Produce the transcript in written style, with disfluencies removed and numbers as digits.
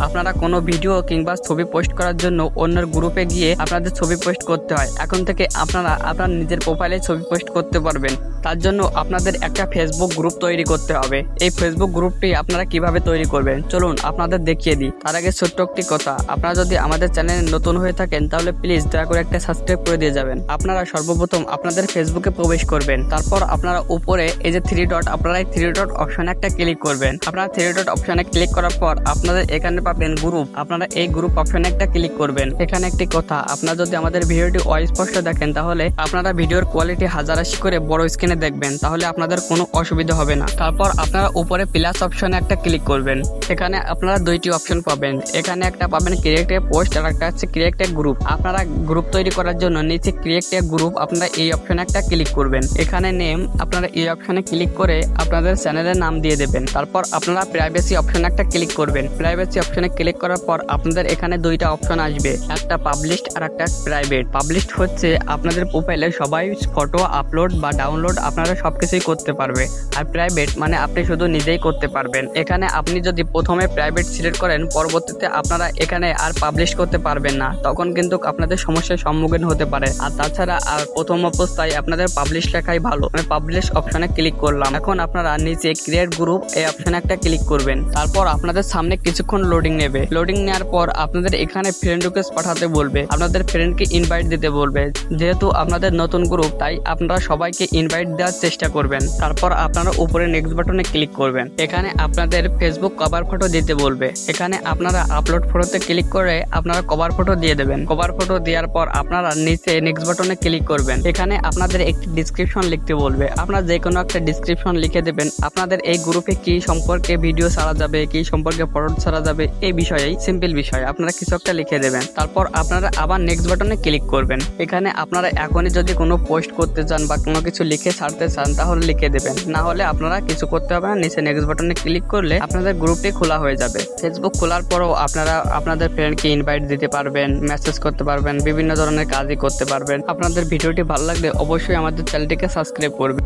আপনারা কোনো ভিডিও কিংবা ছবি পোস্ট করার জন্য অন্যের গ্রুপে গিয়ে আপনাদের ছবি পোস্ট করতে হয়। এখন থেকে আপনারা আপনার নিজের প্রোফাইলে ছবি পোস্ট করতে পারবেন। তার জন্য আপনাদের একটা ফেসবুক গ্রুপ তৈরি করতে হবে। এই ফেসবুক গ্রুপটি আপনারা কিভাবে তৈরি করবেন চলুন আপনাদের দেখিয়ে দিই। তার আগে ছোট্ট একটি কথা, আপনারা যদি আমাদের চ্যানেলে নতুন হয়ে থাকেন তাহলে প্লিজ দয়া করে একটা সাবস্ক্রাইব করে দিয়ে যাবেন। আপনারা সর্বপ্রথম আপনাদের ফেসবুকে প্রবেশ করবেন, তারপর আপনারা উপরে এই যে 3 ডট, আপনারা এই 3 ডট অপশনে একটা ক্লিক করবেন। আপনারা 3 ডট অপশনে ক্লিক করার পর আপনাদের এখানে পাবেন গ্রুপ, আপনারা এই গ্রুপ অপশনে একটা ক্লিক করবেন। এখানে একটি কথা, আপনারা যদি আমাদের ভিডিওটি অস্পষ্ট দেখেন তাহলে আপনারা ভিডিওর কোয়ালিটি 1080 করে বড় স্ক্রিনে দেখবেন, তাহলে আপনাদের কোনো অসুবিধা হবে না। তারপর আপনারা উপরে প্লাস অপশনে একটা ক্লিক করবেন। এখানে আপনারা দুইটি অপশন পাবেন, এখানে একটা পাবেন ক্রিয়েট এ পোস্ট আর একটা হচ্ছে ক্রিয়েট এ গ্রুপ। আপনারা গ্রুপ তৈরি করার জন্য নিচে ক্রিয়েট এ গ্রুপ আপনারা এই অপশনে একটা ক্লিক করবেন। এখানে নেম আপনারা এই অপশনে ক্লিক করে আপনাদের চ্যানেলের নাম দিয়ে দেবেন। তারপর আপনারা প্রাইভেসি অপশনে একটা ক্লিক করবেন। প্রাইভেসি অপশনে ক্লিক করার পর আপনাদের এখানে দুইটা অপশন আসবে, একটা পাবলিশড আর একটা প্রাইভেট। পাবলিশড হচ্ছে আপনাদের প্রোফাইলে সবাই ফটো আপলোড বা ডাউনলোড আপনারা সবকিছুই করতে পারবে, আর প্রাইভেট মানে আপনি শুধু নিজেই করতে পারবেন। এখানে আপনি যদি প্রথমে প্রাইভেট সিলেক্ট করেন, পরবর্তীতে আপনারা এখানে আর পাবলিশ করতে পারবেন না, তখন কিন্তু আপনাদের সমস্যার সম্মুখীন হতে পারে। আর তাছাড়া আর প্রথম অবস্থায় আপনাদের পাবলিশ লেখাই ভালো। আমি পাবলিশ অপশনে ক্লিক করলাম। এখন আপনারা নিচে ক্রিয়েট গ্রুপ এই অপশনে একটা ক্লিক করবেন। তারপর আপনাদের সামনে কিছুক্ষণ লোডিং নেবে। লোডিং নেওয়ার পর আপনাদের এখানে ফ্রেন্ড রিকোয়েস্ট পাঠাতে বলবে, আপনাদের ফ্রেন্ডকে ইনভাইট দিতে বলবে। যেহেতু আপনাদের নতুন গ্রুপ তাই আপনারা সবাইকে ইনভাইট দেওয়ার চেষ্টা করবেন। তারপর আপনারা উপরে নেক্সট বাটনে ক্লিক করবেন। এখানে আপনাদের ফেসবুক কভার ফটো দিতে বলবে। এখানে আপনারা আপলোড ফটোতে ক্লিক করে আপনারা কভার ফটো দিয়ে দেবেন। কভার ফটো দেওয়ার পর আপনারা নিচে নেক্সট বাটনে ক্লিক করবেন। এখানে আপনাদের একটি ডেসক্রিপশন লিখতে বলবে, আপনারা যে কোনো একটা ডেসক্রিপশন লিখে দেবেন। আপনাদের এই গ্রুপে কি সম্পর্কে ভিডিও ছাড়া যাবে, কি সম্পর্কে ফটো ছাড়া যাবে, এই বিষয়েই সিম্পল বিষয় আপনারা কিছু একটা লিখে দেবেন। তারপর আপনারা আবার নেক্সট বাটনে ক্লিক করবেন। এখানে আপনারা এখনই যদি কোনো পোস্ট করতে চান বা কোনো কিছু লিখে ছাড়তে চান তাহলে লিখে দেবেন, না হলে আপনারা কিছু করতে হবে না। নিচে নেক্সট বাটনে ক্লিক করলে আপনাদের গ্রুপটি খোলা হয়ে যাবে। ফেসবুক খোলার পরও আপনারা আপনাদের ফ্রেন্ডকে ইনভাইট দিতে পারবেন, মেসেজ করতে পারবেন, বিভিন্ন ধরনের কাজই করতে পারবেন। আপনাদের ভিডিওটি ভালো লাগলে অবশ্যই আমাদের চ্যানেলটিকে সাবস্ক্রাইব করবেন।